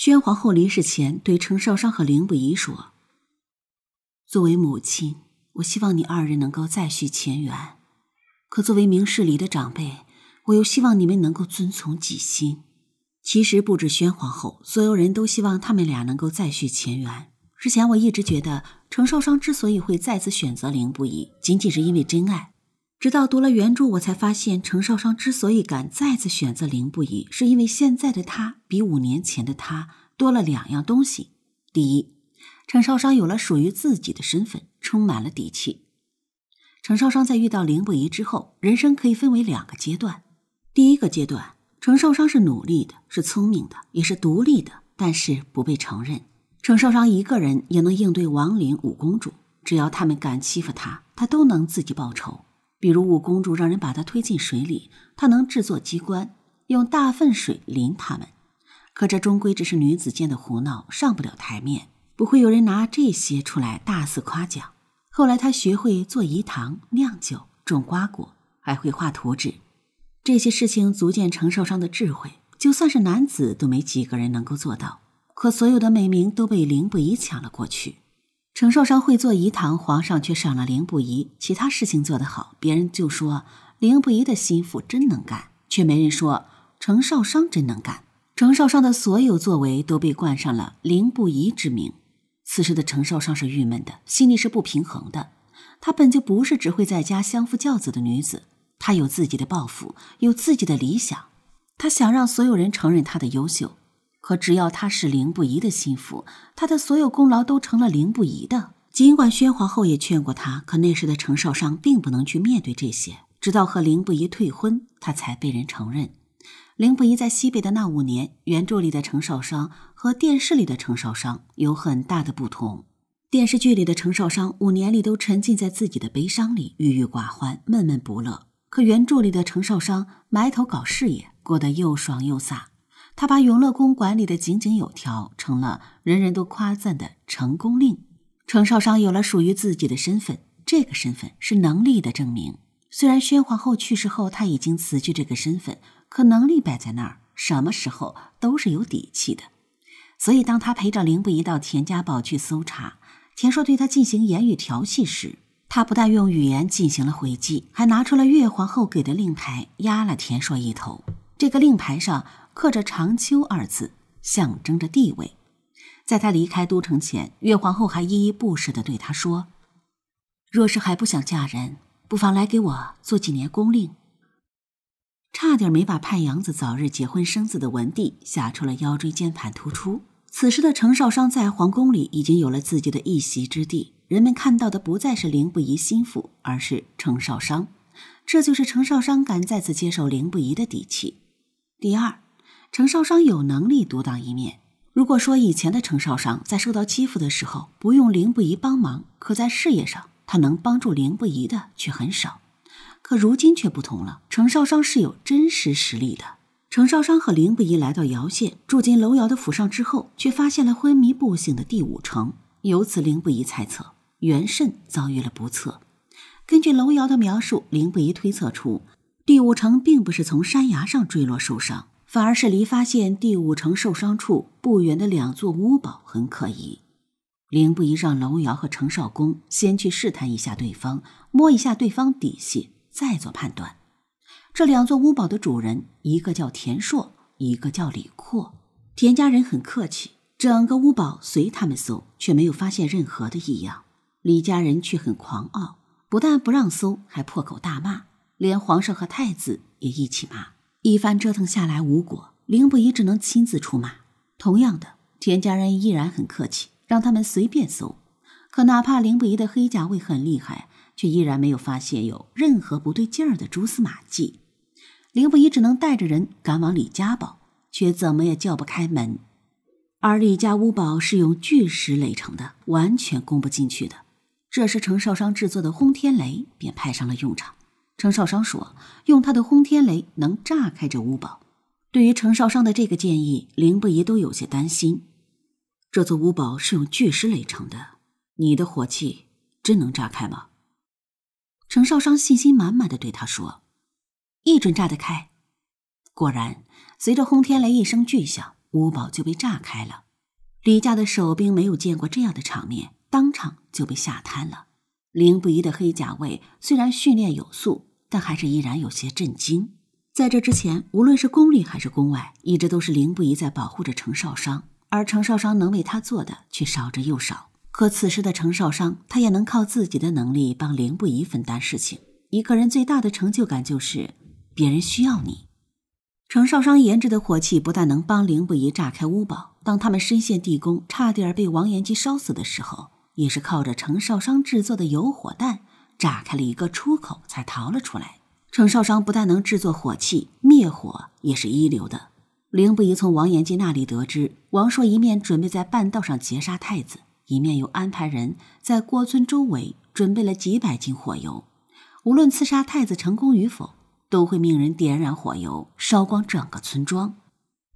宣皇后离世前对程少商和凌不疑说：“作为母亲，我希望你二人能够再续前缘，可作为明事理的长辈，我又希望你们能够遵从己心。”其实不止宣皇后，所有人都希望他们俩能够再续前缘。之前我一直觉得程少商之所以会再次选择凌不疑，仅仅是因为真爱。直到读了原著，我才发现程少商之所以敢再次选择凌不疑，是因为现在的他比5年前的他多了2样东西。第一，程少商有了属于自己的身份，充满了底气。程少商在遇到凌不疑之后，人生可以分为2个阶段。第一个阶段，程少商是努力的，是聪明的，也是独立的，但是不被承认。程少商一个人也能应对王陵、五公主，只要他们敢欺负他，他都能自己报仇。比如五公主让人把他推进水里，他能制作机关，用大粪水淋他们。可这终归只是女子间的胡闹，上不了台面，不会有人拿这些出来大肆夸奖。后来他学会做饴糖、酿酒、种瓜果，还会画图纸。这些事情足见程少商的智慧，就算是男子都没几个人能够做到。可所有的美名都被凌不疑抢了过去。程少商会做饴糖，皇上却赏了凌不疑，其他事情做得好，别人就说凌不疑的心腹真能干，却没人说程少商真能干。程少商的所有作为都被冠上了凌不疑之名。此时的程少商是郁闷的，心里是不平衡的。她本就不是只会在家相夫教子的女子，她有自己的抱负，有自己的理想，她想让所有人承认她的优秀。可只要她是凌不疑的心腹，她的所有功劳都成了凌不疑的。尽管宣皇后也劝过她，可那时的程少商并不能去面对这些，直到和凌不疑退婚，他才被人承认。凌不疑在西北的那5年，原著里的程少商和电视里的程少商有很大的不同。电视剧里的程少商5年里都沉浸在自己的悲伤里，郁郁寡欢，闷闷不乐。可原著里的程少商埋头搞事业，过得又爽又飒。他把永乐宫管理得井井有条，成了人人都夸赞的成功令。程少商有了属于自己的身份，这个身份是能力的证明。虽然宣皇后去世后他已经辞去这个身份，可能力摆在那儿，什么时候都是有底气的。所以当他陪着凌不疑到田家堡去搜查，田硕对他进行言语调戏时，他不但用语言进行了回击，还拿出了岳皇后给的令牌压了田硕一头。这个令牌上刻着长秋2字，象征着地位。在他离开都城前，岳皇后还依依不舍地对他说：“若是还不想嫁人，不妨来给我做几年宫令。”差点没把盼养子早日结婚生子的文帝吓出了腰椎间盘突出。此时的程少商在皇宫里已经有了自己的一席之地，人们看到的不再是凌不疑心腹，而是程少商。这就是程少商敢再次接受凌不疑的底气。第二，程少商有能力独当一面。如果说以前的程少商在受到欺负的时候不用凌不疑帮忙，可在事业上他能帮助凌不疑的却很少。可如今却不同了，程少商是有真实实力的。程少商和凌不疑来到姚县，住进楼瑶的府上之后，却发现了昏迷不醒的第5城。由此凌不疑猜测元慎遭遇了不测。根据楼瑶的描述，凌不疑推测出第5城并不是从山崖上坠落受伤，反而是离发现第5城受伤处不远的2座屋堡很可疑。凌不疑让楼瑶和程少公先去试探一下对方，摸一下对方底细，再做判断。这2座屋堡的主人，一个叫田硕，一个叫李阔。田家人很客气，整个屋堡随他们搜，却没有发现任何的异样。李家人却很狂傲，不但不让搜，还破口大骂，连皇上和太子也一起骂。一番折腾下来无果，凌不疑只能亲自出马。同样的，田家人依然很客气，让他们随便搜。可哪怕凌不疑的黑甲卫很厉害，却依然没有发现有任何不对劲儿的蛛丝马迹。凌不疑只能带着人赶往李家堡，却怎么也叫不开门。而李家屋堡是用巨石垒成的，完全攻不进去的。这时程少商制作的轰天雷便派上了用场。程少商说用他的轰天雷能炸开这屋堡。对于程少商的这个建议，凌不疑都有些担心。这座屋堡是用巨石垒成的，你的火器真能炸开吗？程少商信心满满地对他说：“一准炸得开。”果然，随着轰天雷一声巨响，屋堡就被炸开了。李家的守兵没有见过这样的场面，当场就被吓瘫了。凌不疑的黑甲卫虽然训练有素，但还是依然有些震惊。在这之前，无论是宫里还是宫外，一直都是凌不疑在保护着程少商，而程少商能为他做的却少之又少。可此时的程少商，他也能靠自己的能力帮凌不疑分担事情。一个人最大的成就感就是别人需要你。程少商研制的火器不但能帮凌不疑炸开屋堡，当他们深陷地宫差点被王延吉烧死的时候，也是靠着程少商制作的有火弹炸开了一个出口才逃了出来。程少商不但能制作火器，灭火也是一流的。凌不疑从王延吉那里得知，王朔一面准备在半道上劫杀太子，一面又安排人在郭村周围准备了几百斤火油，无论刺杀太子成功与否，都会命人点燃火油，烧光整个村庄。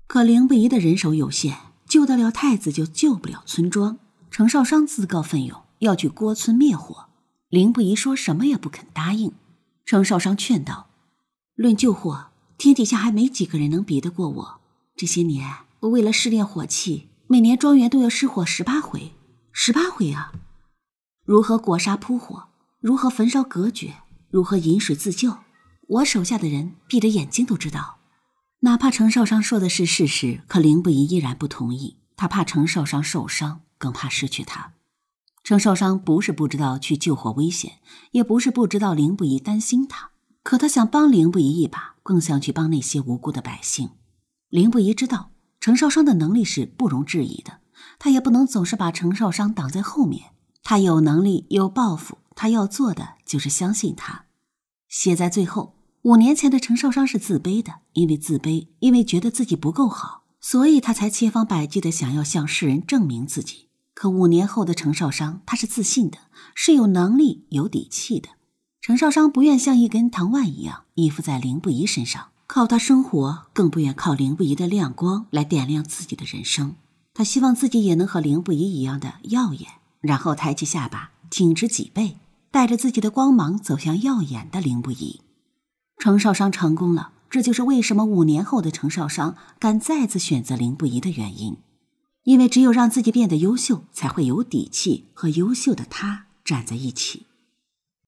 可凌不疑的人手有限，救得了太子就救不了村庄。程少商自告奋勇要去郭村灭火，凌不疑说什么也不肯答应。程少商劝道：论救火，天底下还没几个人能比得过我。这些年我为了试炼火器，每年庄园都要失火18回，18回啊！如何裹杀扑火，如何焚烧隔绝，如何饮水自救，我手下的人闭着眼睛都知道。哪怕程少商说的是事实，可凌不疑依然不同意。他怕程少商受伤，更怕失去他。程少商不是不知道去救火危险，也不是不知道凌不疑担心他，可他想帮凌不疑一把，更想去帮那些无辜的百姓。凌不疑知道程少商的能力是不容置疑的，他也不能总是把程少商挡在后面。他有能力，有抱负，他要做的就是相信他。写在最后，5年前的程少商是自卑的，因为自卑，因为觉得自己不够好，所以他才千方百计地想要向世人证明自己。可5年后的程少商，他是自信的，是有能力有底气的。程少商不愿像一根藤蔓一样依附在凌不疑身上，靠他生活，更不愿靠凌不疑的亮光来点亮自己的人生。他希望自己也能和凌不疑一样的耀眼，然后抬起下巴，挺直脊背，带着自己的光芒走向耀眼的凌不疑。程少商成功了，这就是为什么5年后的程少商敢再次选择凌不疑的原因。因为只有让自己变得优秀，才会有底气和优秀的他站在一起。